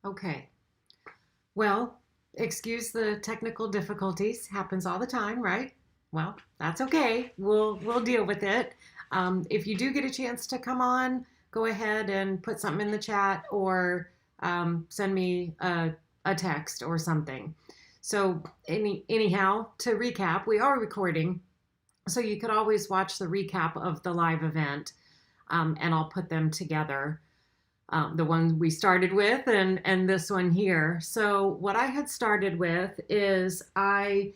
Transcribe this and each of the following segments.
Okay. Well, excuse the technical difficulties. Happens all the time, right? Well, that's okay. We'll deal with it. If you do get a chance to come on, go ahead and put something in the chat or send me a text or something. So anyhow, to recap, we are recording, so you could always watch the recap of the live event, and I'll put them together, the one we started with and this one here. So what I had started with is I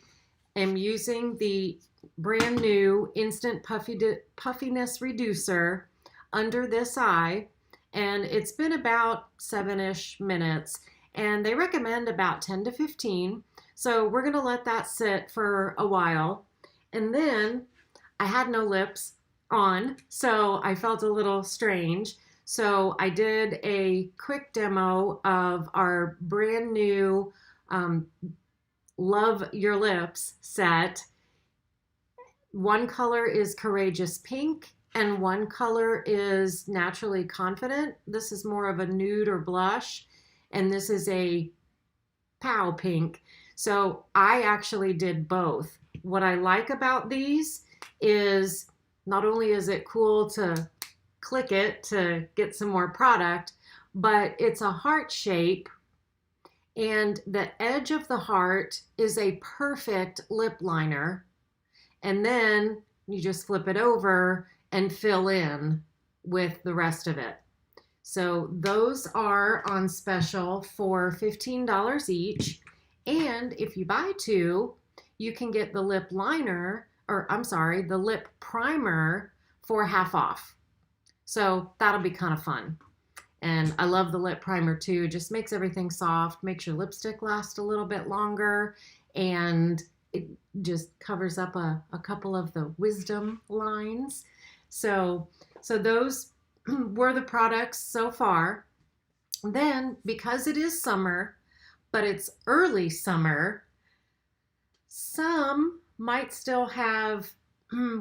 am using the brand new Instant Puffiness Reducer under this eye, and it's been about 7-ish minutes, and they recommend about 10 to 15. So we're going to let that sit for a while. And then I had no lips on, so I felt a little strange. So I did a quick demo of our brand new Love Your Lips set. One color is Courageous Pink and one color is Naturally Confident. This is more of a nude or blush, and this is a Pow Pink. So I actually did both. What I like about these is not only is it cool to click it to get some more product, but it's a heart shape, and the edge of the heart is a perfect lip liner. And then you just flip it over and fill in with the rest of it. So those are on special for $15 each. And if you buy two, you can get the lip liner, or I'm sorry, the lip primer for half off. So that'll be kind of fun. And I love the lip primer too. It just makes everything soft, makes your lipstick last a little bit longer, and it just covers up a couple of the wisdom lines. So those were the products so far. Then, because it is summer, but it's early summer, some might still have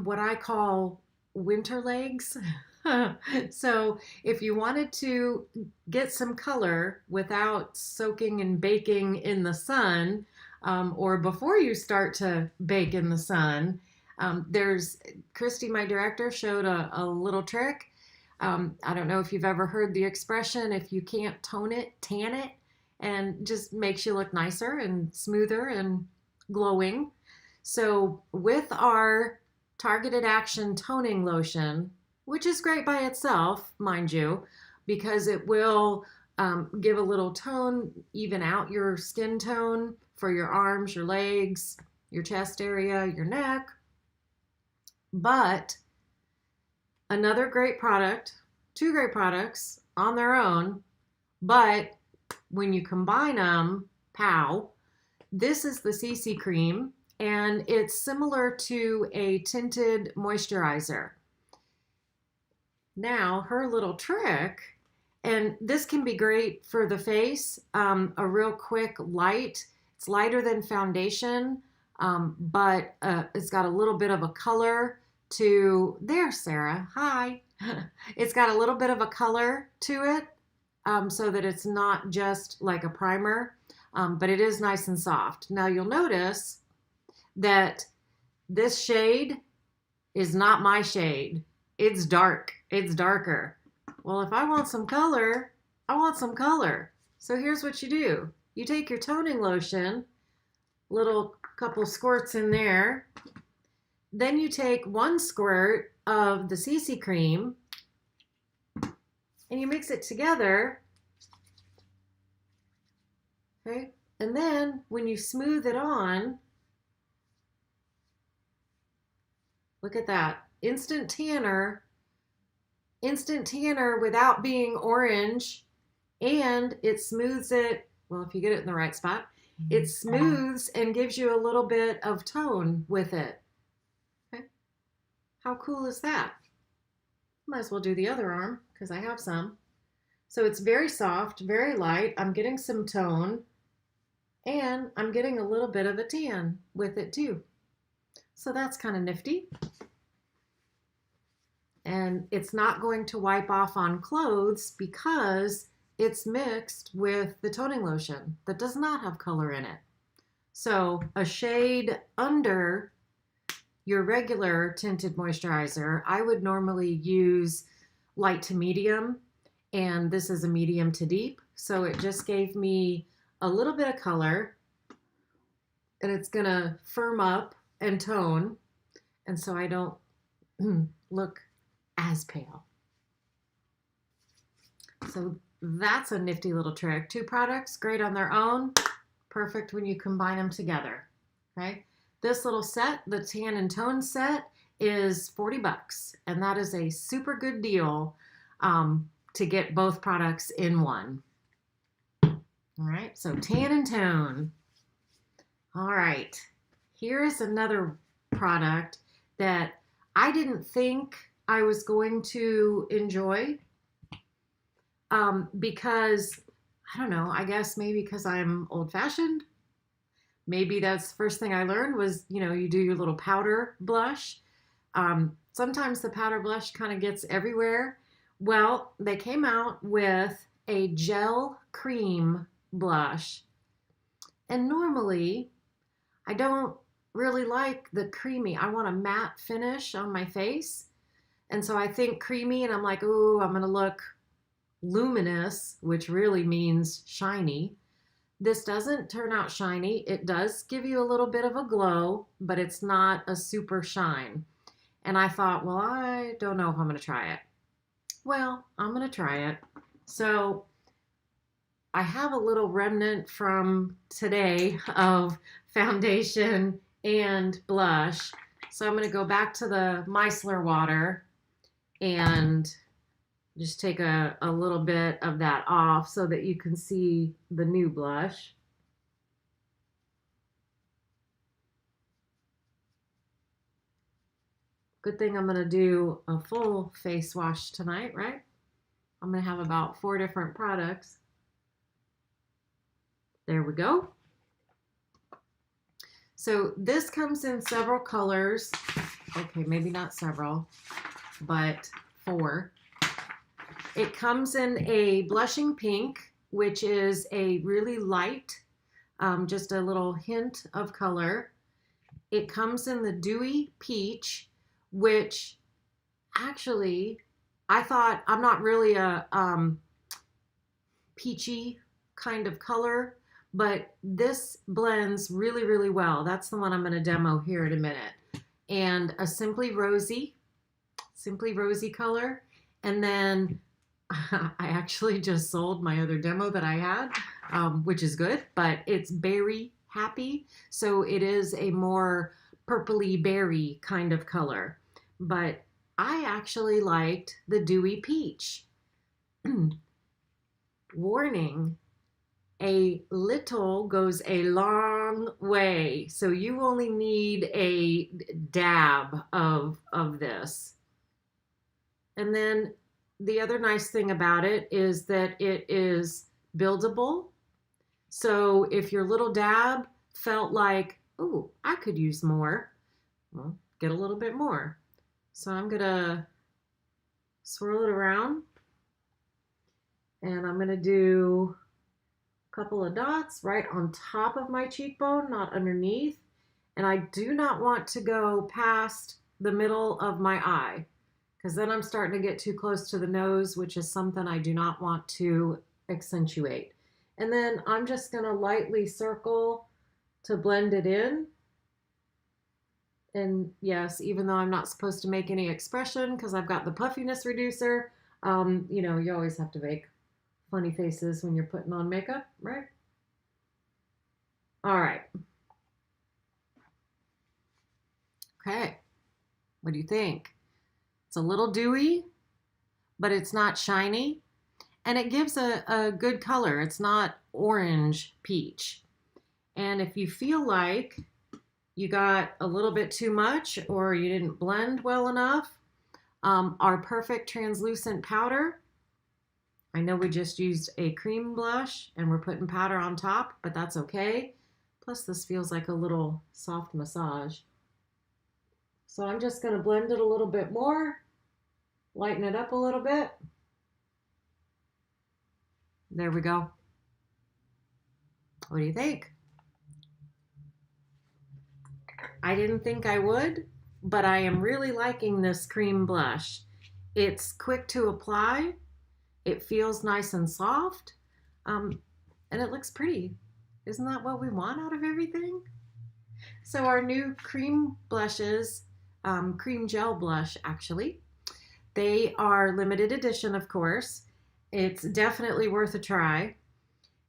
what I call winter legs. So if you wanted to get some color without soaking and baking in the sun, or before you start to bake in the sun, there's Christy, my director, showed a little trick. I don't know if you've ever heard the expression, if you can't tone it, tan it, and just makes you look nicer and smoother and glowing. So with our targeted action toning lotion, which is great by itself, mind you, because it will give a little tone, even out your skin tone for your arms, your legs, your chest area, your neck. But another great product, two great products on their own, but when you combine them, pow, this is the CC cream, and it's similar to a tinted moisturizer. Now, her little trick, and this can be great for the face, a real quick light. It's lighter than foundation, but it's got a little bit of a color to, there, Sarah, hi. It's got a little bit of a color to it, so that it's not just like a primer, but it is nice and soft. Now you'll notice that this shade is not my shade. It's dark. It's darker. Well, if I want some color, I want some color. So here's what you do. You take your toning lotion, little couple squirts in there. Then you take one squirt of the CC cream and you mix it together. Okay? And then when you smooth it on, look at that. Instant tanner without being orange, and it smooths it, well, if you get it in the right spot, it smooths and gives you a little bit of tone with it. Okay. How cool is that? Might as well do the other arm because I have some. So it's very soft, very light. I'm getting some tone, and I'm getting a little bit of a tan with it too. So that's kind of nifty. And it's not going to wipe off on clothes because it's mixed with the toning lotion that does not have color in it. So a shade under your regular tinted moisturizer, I would normally use light to medium, and this is a medium to deep. So it just gave me a little bit of color, and it's gonna firm up and tone, and so I don't look as pale. So that's a nifty little trick. 2 products, great on their own, perfect when you combine them together, okay? This little set, the Tan and Tone set, is 40 bucks, and that is a super good deal to get both products in one. All right, so Tan and Tone. All right, here's another product that I didn't think I was going to enjoy because, I don't know, I guess maybe because I'm old-fashioned. Maybe that's the first thing I learned was, you do your little powder blush. Sometimes the powder blush kind of gets everywhere. Well, they came out with a gel cream blush. And normally, I don't really like the creamy. I want a matte finish on my face. And so I think creamy, and I'm like, ooh, I'm going to look luminous, which really means shiny. This doesn't turn out shiny. It does give you a little bit of a glow, but it's not a super shine. And I thought, well, I don't know if I'm going to try it. Well, I'm going to try it. So I have a little remnant from today of foundation and blush. So I'm going to go back to the micellar water and just take a little bit of that off so that you can see the new blush. Good thing I'm going to do a full face wash tonight, right? I'm going to have about 4 different products. There we go. So this comes in several colors. Okay, maybe not several, but 4. It comes in a blushing pink, which is a really light, just a little hint of color. It comes in the dewy peach, which actually I thought I'm not really a peachy kind of color, but this blends really, really well. That's the one I'm going to demo here in a minute. And a Simply Rosy color. And then I actually just sold my other demo that I had, which is good, but it's Berry Happy. So it is a more purpley berry kind of color. But I actually liked the Dewy Peach. Warning, a little goes a long way. So you only need a dab of this. And then the other nice thing about it is that it is buildable. So if your little dab felt like, oh, I could use more, well, get a little bit more. So I'm going to swirl it around, and I'm going to do a couple of dots right on top of my cheekbone, not underneath. And I do not want to go past the middle of my eye, because then I'm starting to get too close to the nose, which is something I do not want to accentuate. And then I'm just going to lightly circle to blend it in. And yes, even though I'm not supposed to make any expression because I've got the puffiness reducer, you always have to make funny faces when you're putting on makeup, right? All right. Okay. What do you think? It's a little dewy, but it's not shiny. And it gives a good color. It's not orange peach. And if you feel like you got a little bit too much or you didn't blend well enough, our Perfect Translucent Powder, I know we just used a cream blush and we're putting powder on top, but that's okay. Plus this feels like a little soft massage. So I'm just going to blend it a little bit more, lighten it up a little bit. There we go. What do you think? I didn't think I would, but I am really liking this cream blush. It's quick to apply. It feels nice and soft. Um, and it looks pretty. Isn't that what we want out of everything? So our new cream blushes, cream gel blush actually, they are limited edition, of course. It's definitely worth a try.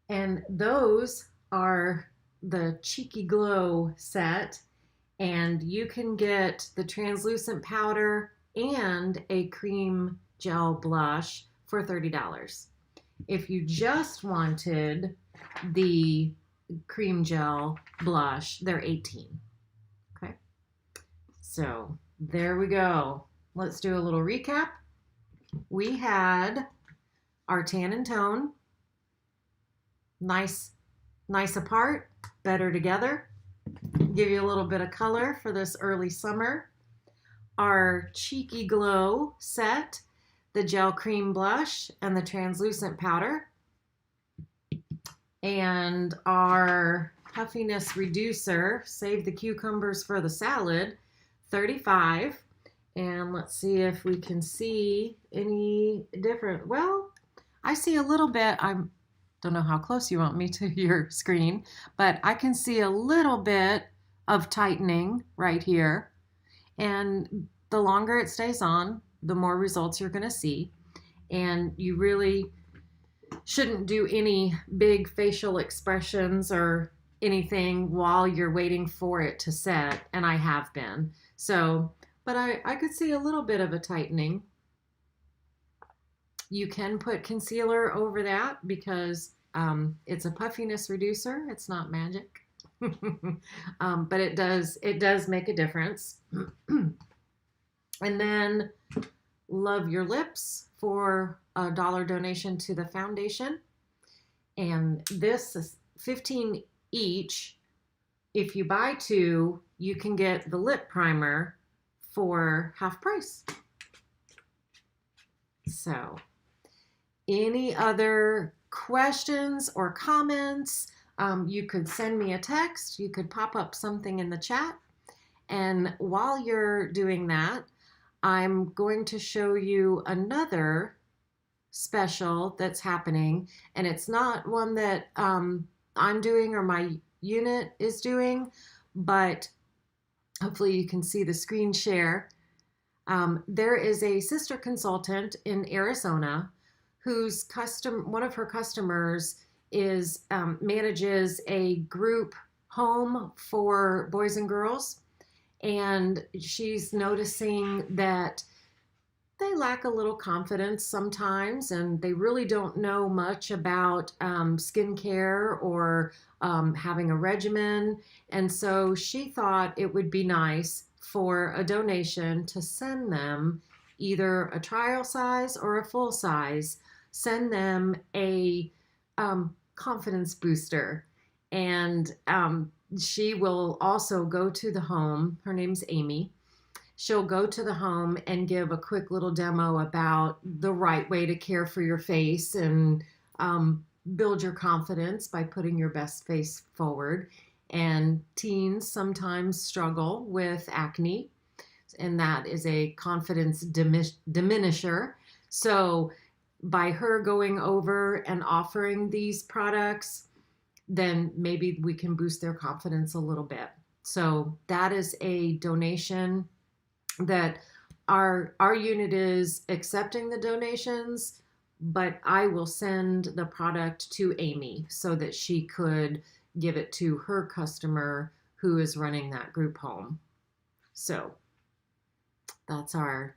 And those are the Cheeky Glow set. And you can get the translucent powder and a cream gel blush for $30. If you just wanted the cream gel blush, they're 18. Okay. So there we go. Let's do a little recap. We had our tan and tone, nice apart, better together. Give you a little bit of color for this early summer. Our Cheeky Glow set, the gel cream blush and the translucent powder. And our puffiness reducer, save the cucumbers for the salad, 35. And let's see if we can see any different. Well, I see a little bit. I don't know how close you want me to your screen, but I can see a little bit of tightening right here. And the longer it stays on, the more results you're going to see. And you really shouldn't do any big facial expressions or anything while you're waiting for it to set, and I have been. So, but I could see a little bit of a tightening. You can put concealer over that because it's a puffiness reducer. It's not magic. But it does make a difference. And then Love Your Lips for a $1 donation to the foundation. And this is 15 each. If you buy 2, you can get the lip primer for half price. So, any other questions or comments? You could send me a text. You could pop up something in the chat. And while you're doing that, I'm going to show you another special that's happening. And it's not one that I'm doing or my unit is doing, but hopefully you can see the screen share. There is a sister consultant in Arizona whose one of her customers is manages a group home for boys and girls, and she's noticing that they lack a little confidence sometimes, and they really don't know much about skincare or having a regimen. And so she thought it would be nice for a donation to send them either a trial size or a full size, send them a confidence booster. And she will also go to the home. Her name's Amy. She'll go to the home and give a quick little demo about the right way to care for your face and build your confidence by putting your best face forward. And teens sometimes struggle with acne, and that is a confidence diminisher. So by her going over and offering these products, then maybe we can boost their confidence a little bit. So that is a donation that our unit is accepting the donations, but I will send the product to Amy so that she could give it to her customer who is running that group home. So that's our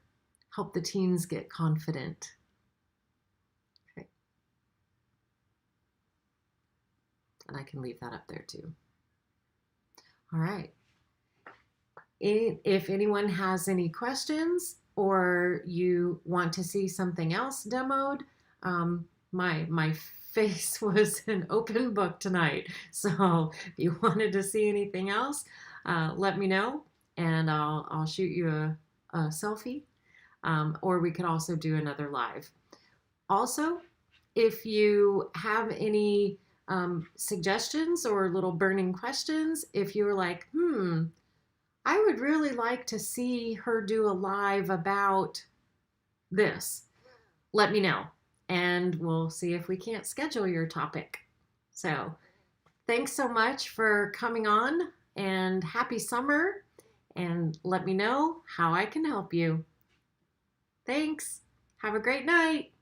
help the teens get confident. Okay. And I can leave that up there too. All right. If anyone has any questions or you want to see something else demoed, my face was an open book tonight. So if you wanted to see anything else, let me know and I'll shoot you a selfie, or we could also do another live. Also, if you have any suggestions or little burning questions, if you're like, I would really like to see her do a live about this, let me know and we'll see if we can't schedule your topic. So thanks so much for coming on and happy summer, and let me know how I can help you. Thanks. Have a great night.